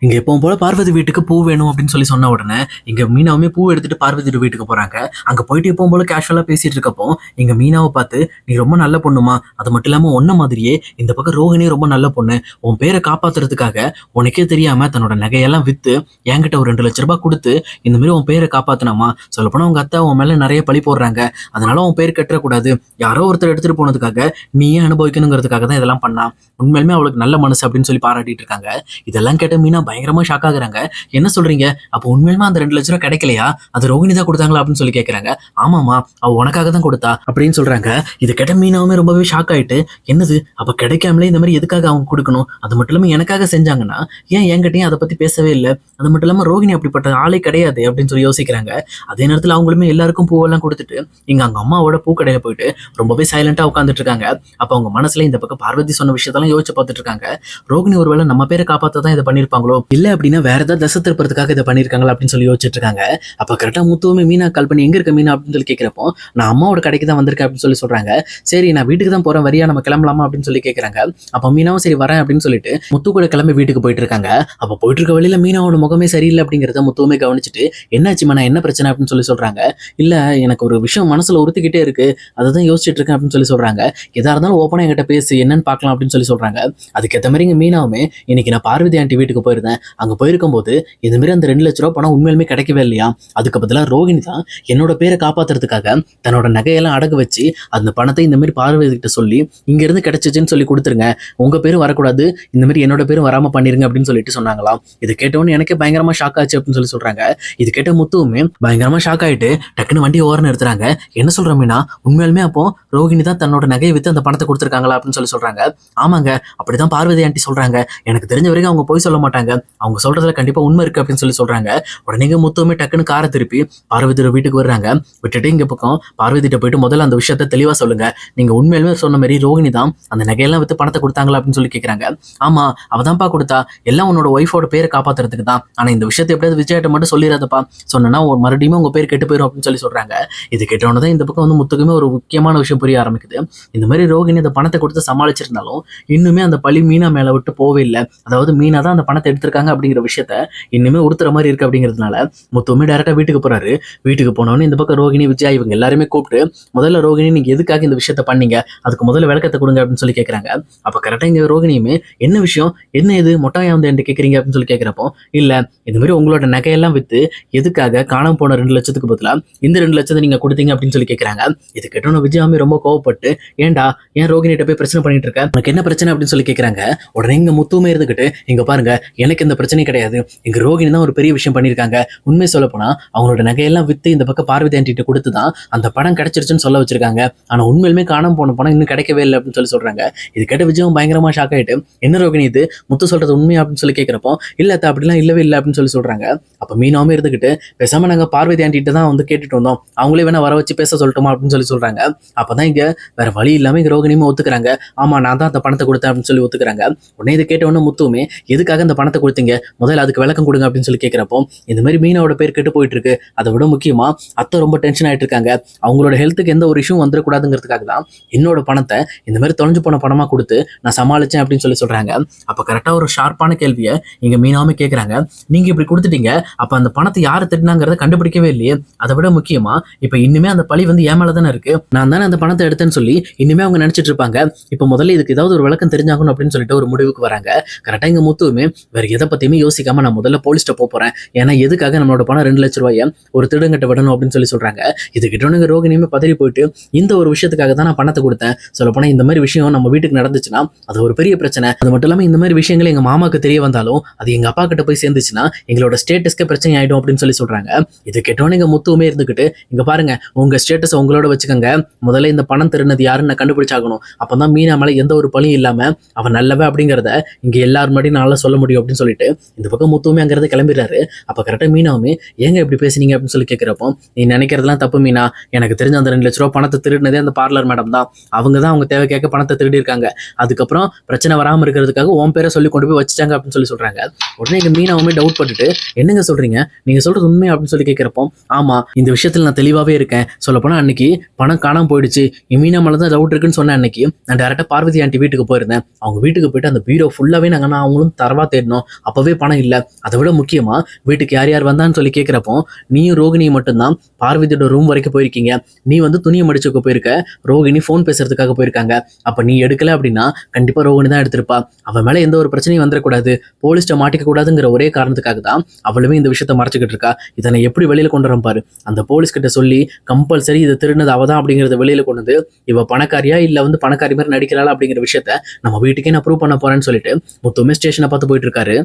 இங்க எப்பவும் போல பார்வதி வீட்டுக்கு பூ வேணும் அப்படின்னு சொல்லி சொன்ன உடனே இங்க மீனாவுமே பூ எடுத்துட்டு பார்வதி வீட்டுக்கு போறாங்க. அங்க போயிட்டு எப்பவும் போல கேஷுவலா பேசிட்டு இருக்கப்போ இங்க மீனாவை பார்த்து, நீ ரொம்ப நல்ல பொண்ணுமா, அது மட்டும் இல்லாம ஒன்ன மாதிரியே இந்த பக்கம் ரோஹிணி ரொம்ப நல்ல பொண்ணு, உன் பேரை காப்பாத்துறதுக்காக உனக்கே தெரியாம தன்னோட நகையெல்லாம் வித்து என்கிட்ட ஒரு 2 லட்ச ரூபாய் கொடுத்து இந்த மாதிரி உன் பேரை காப்பாத்தினாமா. சொல்லப்போனா உங்க அத்தை உன் மேல நிறைய பழி போடுறாங்க, அதனால உன் பேர் கெட்டக்கூடாது, யாரோ ஒருத்தர் எடுத்துட்டு போனதுக்காக நீயே அனுபவிக்கணுங்கிறதுக்காக தான் இதெல்லாம் பண்ணா. உண்மையிலுமே அவளுக்கு நல்ல மனசு அப்படின்னு சொல்லி பாராட்டிட்டு இருக்காங்க. இதெல்லாம் கேட்ட மீனா பயங்கரமா ஷாக் ஆகுறாங்க. என்ன சொல்றீங்க, அப்போ உண்மையிலுமா அந்த 2 லட்ச ரூபாய் கிடைக்கலையா, அது ரோகிணி தான் கொடுத்தாங்களா அப்படின்னு சொல்லி கேட்கறாங்க. ஆமாமா, அவ உனக்காக தான் கொடுத்தா அப்படின்னு சொல்றாங்க. இது கேட்ட மீனாவுமே ரொம்பவே ஷாக் ஆயிட்டு, என்னது அப்ப கிடைக்காமலே இந்த மாதிரி எதுக்காக அவங்க கொடுக்கணும், அது மட்டும் இல்லாம எனக்காக செஞ்சாங்கன்னா ஏன் என்கிட்டயும் அதை பத்தி பேசவே இல்லை, அது மட்டும் இல்லாம ரோகிணி அப்படிப்பட்ட ஆளே கிடையாது அப்படின்னு சொல்லி யோசிக்கிறாங்க. அதே நேரத்துல அவங்களுமே எல்லாருக்கும் பூவெல்லாம் கொடுத்துட்டு இங்க அவங்க அம்மாவோட பூக்கடையில போயிட்டு ரொம்பவே சைலண்டா உட்காந்துட்டு இருக்காங்க. அப்ப அவங்க மனசுல இந்த பக்கம் பார்வதி சொன்ன விஷயத்தெல்லாம் யோசிச்சு பார்த்துட்டு இருக்காங்க. ரோகிணி ஒருவேளை நம்ம பேரை காப்பாத்த தான் இதை பண்ணிருப்பாங்களோ, இல்ல அப்படின்னா வேற ஏதாவது தசை திருப்பறதுக்காக இதை பண்ணிருக்காங்களா அப்படின்னு சொல்லி யோசிச்சுட்டு இருக்காங்க. அப்ப கரெக்டா முத்துவுமே மீனா கால் பண்ணி, எங்க இருக்க மீனா அப்படின்னு சொல்லி கேட்கிறப்போ, நான் அம்மாவோட கடைக்கு தான் வந்திருக்கேன் அப்படின்னு சொல்லி சொல்றாங்க. சரி, நான் வீட்டுக்கு தான் போறேன், வரியா நம்ம கிளம்பலாமா அப்படின்னு சொல்லி கேட்கறாங்க. அப்ப மீனாவும் சரி வரேன் அப்படின்னு சொல்லிட்டு முத்து கூட கிளம்பி வீட்டுக்கு போயிட்டு இருக்காங்க. அப்ப போயிட்டு இருக்க வழியில மீனாவோட முகமே சரியில்லை அப்படிங்கறத முத்துவுமே கவனிச்சுட்டு, என்னாச்சுமா, நான் என்ன பிரச்சனை அப்படின்னு சொல்லி சொல்றாங்க. இல்ல, எனக்கு ஒரு விஷயம் மனசுல உறுத்திக்கிட்டே இருக்கு, அதான் யோசிச்சுட்டு இருக்கேன் அப்படின்னு சொல்லி சொல்றாங்க. எதா இருந்தாலும் ஓப்பனா என்கிட்ட பேசு, என்னன்னு பார்க்கலாம் அப்படின்னு சொல்லி சொல்றாங்க. அதுக்கேற்ற மாதிரி இங்க மீனாவுமே, இன்னைக்கு நான் பார்வதி ஆண்டி வீட்டுக்கு போயிருந்தேன், அங்க போயிருக்கும் போது இந்த மாதிரி அந்த 2 லட்ச ரூபாய் பணம் உண்மையிலுமே கிடைக்கவே இல்லையா, அதுக்கு பதிலாக ரோகிணி தான் என்னோட பேரை காப்பாத்துறதுக்காக தன்னோட நகையெல்லாம் அடகு வச்சு அந்த பணத்தை இந்த மாதிரி பார்வதி கிட்ட சொல்லி இங்க இருந்து கிடைச்சிச்சுன்னு சொல்லி கொடுத்துருங்க, உங்க பேரும் வரக்கூடாது, இந்த மாதிரி என்னோட பேரும் வராம பண்ணிருங்க அப்படின்னு சொல்லிட்டு சொன்னாங்களாம். இது கேட்டவொன்னு எனக்கே பயங்கரமா ஷாக் ஆச்சு அப்படின்னு சொல்லி சொல்றாங்க. இது கேட்ட முத்துவுமே பயங்கரமா ஷாக் ஆயிட்டு டக்குன்னு வண்டி ஓரம் நிறுத்துறாங்க. என்ன சொல்ற மீனா, உண்மையிலுமே அப்போ ரோகிணி தான் தன்னோட நகையை வித்து அந்த பணத்தை கொடுத்துருக்காங்களா அப்படின்னு சொல்லி சொல்றாங்க. ஆமாங்க, அப்படிதான் பார்வதி ஆண்டி சொல்றாங்க, எனக்கு தெரிஞ்ச வரைக்கும் அவங்க போய் சொல்ல மாட்டாங்க, அவங்க சொல்றதுல கண்டிப்பா உண்மை இருக்கு அப்படின்னு சொல்லி சொல்றாங்க. உடனே முத்துவுமே டக்குன்னு காரை திருப்பி பார்வதி வீட்டுக்கு வர்றாங்க. விட்டுட்டு இங்க பக்கம் பார்வதிட்ட போயிட்டு, முதல்ல அந்த விஷயத்த தெளிவா சொல்லுங்க, நீங்க உண்மையிலுமே சொன்ன மாதிரி ரோகிணி தான் அந்த நகையெல்லாம் வித்து பணத்தை கொடுத்தாங்களா அப்படின்னு சொல்லி கேட்கறாங்க. ஆமா, அவதான்ப்பா கொடுத்தா, எல்லாம் உன்னோட ஒய்ஃபோட பேரை காப்பாத்துறதுக்கு தான், ஆனா இந்த விஷயத்தை எப்படியாவது விஜயாட்ட மட்டும் சொல்லிடாதப்பா, சொன்னா மறுபடியும் உங்க பேர் கெட்டு போயிடும் அப்படின்னு சொல்லி சொல்றாங்க. இது கேட்டவனதான் இந்த பக்கம் முத்துக்குமே ஒரு முக்கியமான விஷயம் புரிய ஆரம்பிக்குது. இந்த மாதிரி ரோகிணி அந்த பணத்தை கொடுத்து சமாளிச்சிருந்தாலும் இன்னுமே அந்த பழி மீனா மேல விட்டு போவே இல்லை, அதாவது மீனா தான் அந்த பணத்தை எடுத்திருக்காங்க அப்படிங்கிற விஷயத்த இன்னுமே உறுத்துற மாதிரி இருக்கு. அப்படிங்கிறதுனால முத்துவுமே டைரக்டா வீட்டுக்கு போறாரு. வீட்டுக்கு போனோன்னு இந்த பக்கம் ரோகிணி, விஜயா இவங்க எல்லாருமே கூப்பிட்டு, முதல்ல ரோகிணி நீங்க எதுக்காக இந்த விஷயத்த பண்ணீங்க, அதுக்கு முதல்ல விளக்கத்தை கொடுங்க அப்படின்னு சொல்லி கேட்கறாங்க. அப்ப கரெக்டா இங்க ரோகிணியுமே, என்ன விஷயம், என்ன இது மொட்டையா வந்து என்கிட்ட கேட்கறீங்க அப்படின்னு சொல்லி கேட்கிறப்போ, இல்ல இந்த மாதிரி உங்களோட நகையெல்லாம் வித்து எதுக்காக காணாம போன 2 லட்சத்துக்கு பதிலா இந்த 2 லட்சத்தை நீங்க கொடுத்தீங்க அப்படின்னு சொல்லி கேட்கறாங்க. இது கேட்டோன்னு விஜயாமே ரொம்ப கோவப்பட்டு, ஏன்டா ஏன் ரோகிணிட்ட போய் பிரச்சனை பண்ணிட்டு இருக்க, உனக்கு என்ன பிரச்சனை அப்படின்னு சொல்லி கேட்கறாங்க. உடனே இங்க முத்துவுமே இருந்துகிட்டு, இங்க பாருங்க, எனக்கு இந்த பிரச்சனை கிடையாது, இங்க ரோகிணி தான் ஒரு பெரிய விஷயம் பண்ணிருக்காங்க, உண்மை சொல்ல போனா அவங்களோட நகையெல்லாம் வித்து இந்த பக்கம் பார்வதி ஆண்டிட்ட கொடுத்து தான் அந்த படம் கிடைச்சிருச்சுன்னு சொல்ல வச்சிருக்காங்க, ஆனா உண்மையிலுமே காணாம போன பணம் இன்னும் கிடைக்கவே இல்லை அப்படின்னு சொல்லி சொல்றாங்க. இது கேட்ட விஜயம் பயங்கரமா ஷாக் ஆயிட்டு, என்ன ரோகிணி இது முத்து சொல்றது உண்மையா அப்படின்னு சொல்லி கேட்கிறப்போ, இல்ல அப்படிலாம் இல்லவே இல்லை அப்படின்னு சொல்லி சொல்றாங்க. அப்ப மீனாவுமே இருந்துகிட்டு, பேசாம நாங்க பார்வதி ஆண்டிட்ட தான் வந்து கேட்டுட்டு வந்தோம், அவங்களே வேணா வர வச்சு பேச சொல்லட்டுமா அப்படின்னு சொல்லி சொல்றாங்க. அப்பதான் இங்க வேற வழி இல்லாம இங்க ரோகிணியுமே ஒத்துக்கிறாங்க. ஆமா, நான் தான் அந்த பணத்தை கொடுத்தேன் அப்படின்னு சொல்லி ஒத்துக்கிறாங்க. உடனே இதை கேட்ட உடனே முத்துவுமே, எதுக்காக அந்த பணத்தை கொடுத்தீங்க, முதல்ல அதுக்கு விளக்கம் கொடுங்க அப்படின்னு சொல்லி கேட்கிறப்போ, இந்த மாதிரி மீனாவோட பேர் கெட்டு போயிட்டு இருக்கு, அதை விட முக்கியமா அத்தை ரொம்ப டென்ஷன் ஆயிட்டு இருக்காங்க, அவங்களோட ஹெல்த்துக்கு எந்த ஒரு இஷ்யூ வந்துடக்கூடாதுங்கிறதுக்காக தான் என்னோட பணத்தை இந்த மாதிரி தொலைஞ்சு போன பணமா கொடுத்து நான் சமாளிச்சேன் அப்படின்னு சொல்லி சொல்றாங்க. அப்ப கரெக்டா ஒரு ஷார்ப்பான கேள்வியை இங்க மீனாவுமே கேட்கறாங்க. நீங்க இப்படி கொடுத்துட்டீங்க, அப்ப அந்த பணத்தை யாரு திட்டினாங்கிறத கண்டுபிடிக்கவே இல்லையே, அதை விட முக்கியமா இப்ப இன்னுமே அந்த பழி வந்து ஏன் மேலதானே இருக்கு, நான் தானே அந்த பணத்தை எடுத்தேன்னு சொல்லி இனிமே அவங்க நினைச்சிட்டு இருப்பாங்க, இப்ப முதல்ல இதுக்கு ஏதாவது ஒரு விளக்கம் தெரிஞ்சாகணும் அப்படின்னு சொல்லிட்டு ஒரு முடிவுக்கு வராங்க. கரெக்டா இங்க முத்துவுமே வேற எதை பத்தியுமே யோசிக்காம, நான் முதல்ல போலீஸ்ட்ட போறேன், ஏன்னா எதுக்காக நம்மளோட பணம் 2 லட்ச ரூபாயை ஒரு திருடங்கிட்ட விடணும் அப்படின்னு சொல்லி சொல்றாங்க. இது கிட்டவனுங்க ரோகிணியுமே பதறி போயிட்டு, இந்த ஒரு விஷயத்துக்காக தான் நான் பணத்தை கொடுத்தேன், சொல்ல போனா இந்த மாதிரி விஷயம் நம்ம வீட்டுக்கு நடந்துச்சுன்னா அது ஒரு பெரிய பிரச்சனை, அது மட்டும் இல்லாம இந்த மாதிரி விஷயங்கள் எங்க மாமாக்கு தெரிய வந்தாலும் அது எங்க அப்பா கிட்ட போய் சேர்ந்துச்சுன்னா எங்களோட ஸ்டேட்டஸ்க்கு பிரச்சனை ஆயிடும் அப்படின்னு சொல்லி சொல்றாங்க. இது கேட்டவனுங்க முத்துவுமே இருந்துகிட்டு, இங்க பாருங்க, உங்க ஸ்டேட்டஸ் உங்களோட வச்சுக்கோங்க, முதல்ல இந்த பணம் திருநது யாருன்னு நான் கண்டுபிடிச்சாகணும், அப்பதான் மீனா மேல எந்த ஒரு பழியும் இல்லாம அவன் நல்லவ அப்படிங்கிறத இங்க எல்லாரும் முன்னாடி நல்லா சொல்ல முடியும் அப்படின்னு சொல்லிட்டு இந்த பக்கம் முத்துவுமே அங்கிருந்து கிளம்பிடுறாரு. அப்ப கரெக்டா மீனாவுமே, ஏங்க இப்படி பேசுனீங்க அப்படின்னு சொல்லி கேட்கிறப்போ, நீ நினைக்கிறதுலாம் தப்பு மீனா, எனக்கு தெரிஞ்ச அந்த 2 லட்ச ரூபாய் பணத்தை திருடினதே அந்த பார்லர் மேடம் தான், அவங்க தான் அவங்க தேவை கேட்க பணத்தை திருடி இருக்காங்க, அதுக்கப்புறம் பிரச்சனை வராம இருக்கிறதுக்காக உன் பேரை சொல்லி கொண்டு போய் வச்சுட்டாங்க அப்படின்னு சொல்லி சொல்றாங்க. உடனே இங்க மீனாவுமே டவுட் பட்டுட்டு, என்னங்க சொல்றீங்க, நீங்க சொல்றது உண்மை அப்படின்னு சொல்லி கேட்கிறப்போ, ஆமா, இந்த விஷயத்துல நான் தெளிவாவே இருக்கேன், சொல்ல போனா அன்னைக்கு பணம் காணாம போயிடுச்சு, மீனா மேல தான் டவுட் இருக்குன்னு சொன்ன அன்னைக்கு நான் டேரக்டா பார்வதி ஆண்டி வீட்டுக்கு போயிருந்தேன், அவங்க வீட்டுக்கு போயிட்டு அந்த பீரோ ஃபுல்லாவே நாங்க அவங்களும் தரவா தேடினோம், இருந்தோம், அப்பவே பணம் இல்ல. அதை விட முக்கியமா வீட்டுக்கு யார் யார் வந்தான்னு சொல்லி கேட்கிறப்போ நீயும் ரோகிணியும் மட்டும்தான் பார்வதியோட ரூம் வரைக்கும் போயிருக்கீங்க. நீ வந்து துணியை மடிச்சுக்க போயிருக்க, ரோகிணி ஃபோன் பேசுறதுக்காக போயிருக்காங்க. அப்ப நீ எடுக்கல அப்படின்னா கண்டிப்பா ரோகிணி தான் எடுத்திருப்பா. அவன் மேல எந்த ஒரு பிரச்சனையும் வந்துடக்கூடாது, போலீஸ்ட மாட்டிக்க கூடாதுங்கிற ஒரே காரணத்துக்காக தான் அவளுமே இந்த விஷயத்த மறைச்சிக்கிட்டு இருக்கா. இதனை எப்படி வெளியில கொண்டு வரோம் பாரு. அந்த போலீஸ் கிட்ட சொல்லி கம்பல்சரி இதை திருநது அவதான் அப்படிங்கறத வெளியில கொண்டு வந்து இவ பணக்காரியா இல்ல வந்து பணக்காரி மாதிரி நடிக்கிறாளா அப்படிங்கிற விஷயத்த நம்ம வீட்டுக்கே நான் ப்ரூவ் பண்ண போறேன்னு சொல்லிட்டு முத்துமே ஸ்டேஷனை பார்த்து போயிட்டு இருக்காரு.